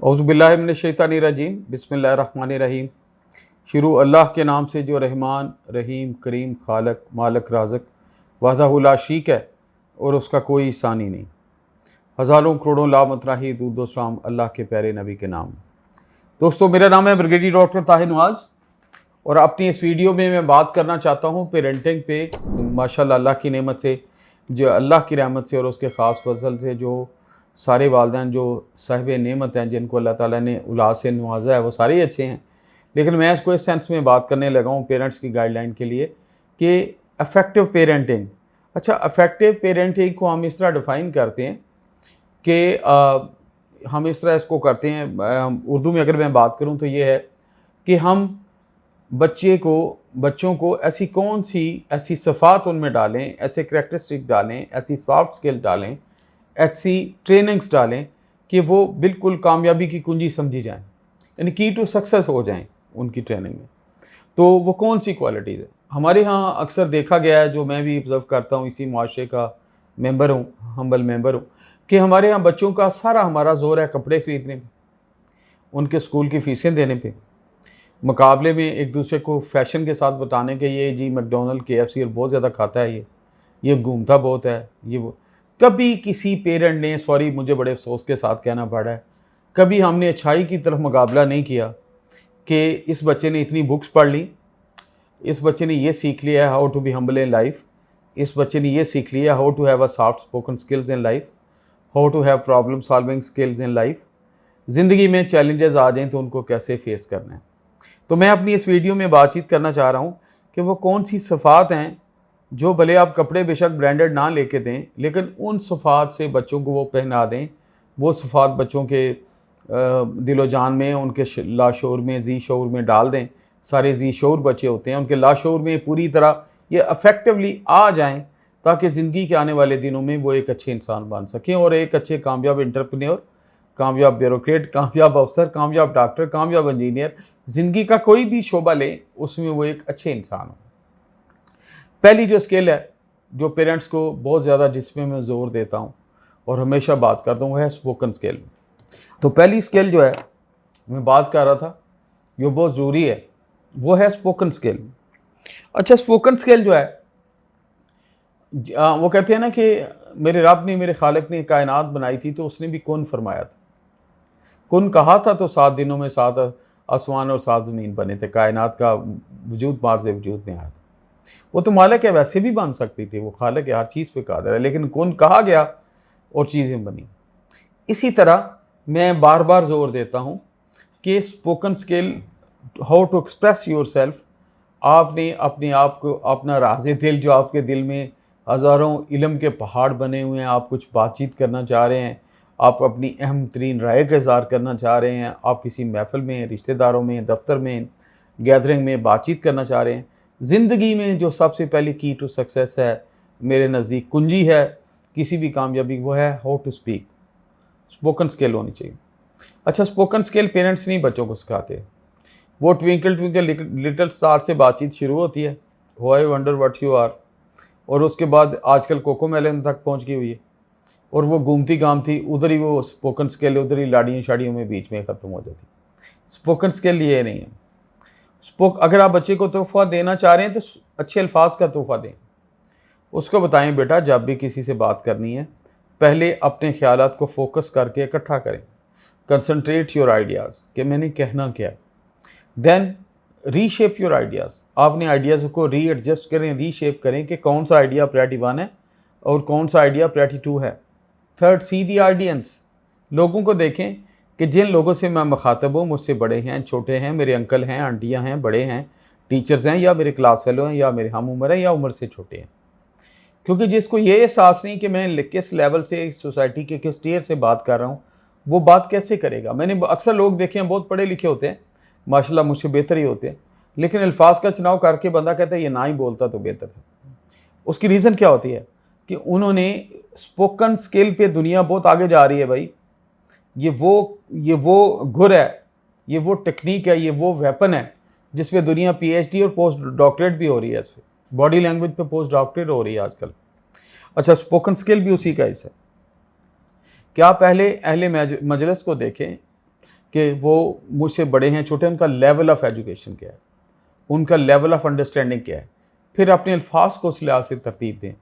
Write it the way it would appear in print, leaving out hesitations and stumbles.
औज़ुबिल्लाहि मिनश्शैतानिर्रजीम बिस्मिल्लाहिर्रहमानिर्रहीम। शुरू अल्लाह के नाम से जो रहमान रहीम करीम खालक मालक राज़क वहदहु ला शरीक है और उसका कोई सानी नहीं। हज़ारों करोड़ों लामतराही दूर दो सलाम अल्लाह के प्यारे नबी के नाम। दोस्तों, मेरा नाम है ब्रिगेडियर डॉक्टर ताहिर नवाज़ और अपनी इस वीडियो में मैं बात करना चाहता हूँ पेरेंटिंग पे। माशाल्लाह अल्लाह की नेमत से, जो अल्लाह की रहमत से और उसके ख़ास फजल से जो सारे वालिदैन जो साहिब नेमत हैं, जिनको अल्लाह ताला ने औलाद से नवाजा है, वो सारे अच्छे हैं। लेकिन मैं इसको इस सेंस में बात करने लगा हूँ पेरेंट्स की गाइडलाइन के लिए कि अफेक्टिव पेरेंटिंग। अच्छा, अफेक्टिव पेरेंटिंग को हम इस तरह डिफ़ाइन करते हैं कि हम इस तरह इसको करते हैं, उर्दू में अगर मैं बात करूँ तो ये है कि हम बच्चों को ऐसी सिफ़ात उनमें डालें, ऐसे करैक्टरिस्टिक डालें, ऐसी सॉफ्ट स्किल डालें, ऐसी ट्रेनिंग्स डालें कि वो बिल्कुल कामयाबी की कुंजी समझी जाएं, यानी की टू सक्सेस हो जाएं उनकी ट्रेनिंग में। तो वो कौन सी क्वालिटीज़ है हमारे यहाँ अक्सर देखा गया है, जो मैं भी ऑब्ज़र्व करता हूँ, इसी माशरे का मेंबर हूँ, हम्बल मेंबर हूँ, कि हमारे यहाँ बच्चों का सारा हमारा ज़ोर है कपड़े ख़रीदने पे, उनके स्कूल की फ़ीसें देने पे, मुकाबले में एक दूसरे को फ़ैशन के साथ बताने के ये जी मैकडॉनल्ड KFC और बहुत ज़्यादा खाता है, ये घूमता बहुत है, ये वो। कभी किसी पेरेंट ने, सॉरी मुझे बड़े अफसोस के साथ कहना पड़ा है, कभी हमने अच्छाई की तरफ मुकाबला नहीं किया कि इस बच्चे ने इतनी बुक्स पढ़ ली, इस बच्चे ने ये सीख लिया है how to be humble in life, इस बच्चे ने ये सीख लिया how to have a soft spoken skills in life, how to have problem solving skills in life. ज़िंदगी में चैलेंजेस आ जाएँ तो उनको कैसे फेस करना है। तो मैं अपनी इस वीडियो में बातचीत करना चाह रहा हूँ कि वो कौन सी सिफ़ात हैं जो भले आप कपड़े बेशक ब्रांडेड ना लेके दें, लेकिन उन सिफ़ात से बच्चों को वो पहना दें, वो सिफ़ात बच्चों के दिलो जान में, उनके लाशऊर में, जी शऊर में डाल दें। सारे जी शऊर बच्चे होते हैं, उनके लाशऊर में पूरी तरह ये अफेक्टिवली आ जाएं, ताकि ज़िंदगी के आने वाले दिनों में वो एक अच्छे इंसान बन सकें और एक अच्छे कामयाब एंटरप्रेन्योर, कामयाब ब्यूरोक्रेट, कामयाब अफसर, कामयाब डॉक्टर, कामयाब इंजीनियर, ज़िंदगी का कोई भी शोबा लें उसमें वो एक अच्छे इंसान हो। पहली जो स्किल है, जो पेरेंट्स को बहुत ज़्यादा जिसमें मैं ज़ोर देता हूँ और हमेशा बात करता हूँ, वो है स्पोकन स्किल। तो पहली स्किल जो है मैं बात कर रहा था, जो बहुत ज़रूरी है, वो है स्पोकन स्किल। अच्छा, स्पोकन स्किल जो है, वो कहते हैं ना कि मेरे रब ने, मेरे खालिक ने कायनात बनाई थी तो उसने भी कुन फरमाया था। कुन कहा था तो 7 दिनों में 7 आसमान और 7 ज़मीन बने थे, कायनात का वजूद मार्ज़ वजूद में आया था। वो तो मालिक है, वैसे भी बन सकती थी, वो खालिक है, हर चीज़ पे कादिर है, लेकिन कौन कहा गया और चीज़ें बनी। इसी तरह मैं बार बार जोर देता हूँ कि spoken skill, how to express yourself. आपने अपने आप को, अपना राज़े दिल जो आपके दिल में हज़ारों इल्म के पहाड़ बने हुए हैं, आप कुछ बातचीत करना चाह रहे हैं, आप अपनी अहम तरीन राय का इज़हार करना चाह रहे हैं, आप किसी महफ़िल में, रिश्तेदारों में, दफ्तर में, गैदरिंग में बातचीत करना चाह रहे हैं। ज़िंदगी में जो सबसे पहली की टू सक्सेस है, मेरे नज़दीक कुंजी है किसी भी कामयाबी, वो है how to speak. Spoken skill होनी चाहिए। अच्छा, स्पोकन स्किल पेरेंट्स नहीं बच्चों को सिखाते। वो ट्विंकल ट्विंकल लिटिल स्टार से बातचीत शुरू होती है, who I wonder what you are, और उसके बाद आजकल कोको मेलन तक पहुंच गई हुई है, और वो घूमती गामती उधर ही वो स्पोकन स्किल, उधर ही लाड़ियों शाड़ियों में बीच में ख़त्म हो जाती। स्पोकन स्किल ये नहीं है। अगर आप बच्चे को तोहफ़ा देना चाह रहे हैं तो अच्छे अल्फाज का तोहफ़ा दें। उसको बताएं, बेटा जब भी किसी से बात करनी है, पहले अपने ख़यालात को फोकस करके इकट्ठा करें, कंसंट्रेट योर आइडियाज़ कि मैंने कहना क्या है। देन रीशेप योर आइडियाज़, आपने आइडियाज़ को रीएडजस्ट करें, रीशेप करें कि कौन सा आइडिया प्रायोरिटी 1 है और कौन सा आइडिया प्रायोरिटी 2 है। थर्ड, सी दी ऑडियंस, लोगों को देखें कि जिन लोगों से मैं मुखातब हूँ, मुझसे बड़े हैं, छोटे हैं, मेरे अंकल हैं, आंटियाँ हैं, बड़े हैं, टीचर्स हैं, या मेरे क्लास फेलो हैं, या मेरे हम उम्र हैं, या उम्र से छोटे हैं। क्योंकि जिसको ये एहसास नहीं कि मैं किस लेवल से, सोसाइटी के किस टियर से बात कर रहा हूँ, वो बात कैसे करेगा। मैंने अक्सर लोग देखे हैं, बहुत पढ़े लिखे होते हैं, माशाल्लाह मुझसे बेहतर ही होते हैं, लेकिन अल्फाज का चुनाव करके बंदा कहता है ये ना ही बोलता तो बेहतर था। उसकी रीज़न क्या होती है कि उन्होंने स्पोकन स्किल पे, दुनिया बहुत आगे जा रही है भाई, ये वो गुर है, ये वो टेक्निक है, ये वो वेपन है जिस पे दुनिया PhD और पोस्ट डॉक्टरेट भी हो रही है। इस पर बॉडी लैंग्वेज पे पोस्ट डॉक्टरेट हो रही है आजकल। अच्छा, स्पोकन स्किल भी उसी का हिस्सा है। क्या पहले अहले मजलिस को देखें कि वो मुझसे बड़े हैं छोटे हैं, उनका लेवल ऑफ एजुकेशन क्या है, उनका लेवल ऑफ अंडरस्टैंडिंग क्या है। फिर अपने अल्फाज को उस लिहाज से तरतीब दें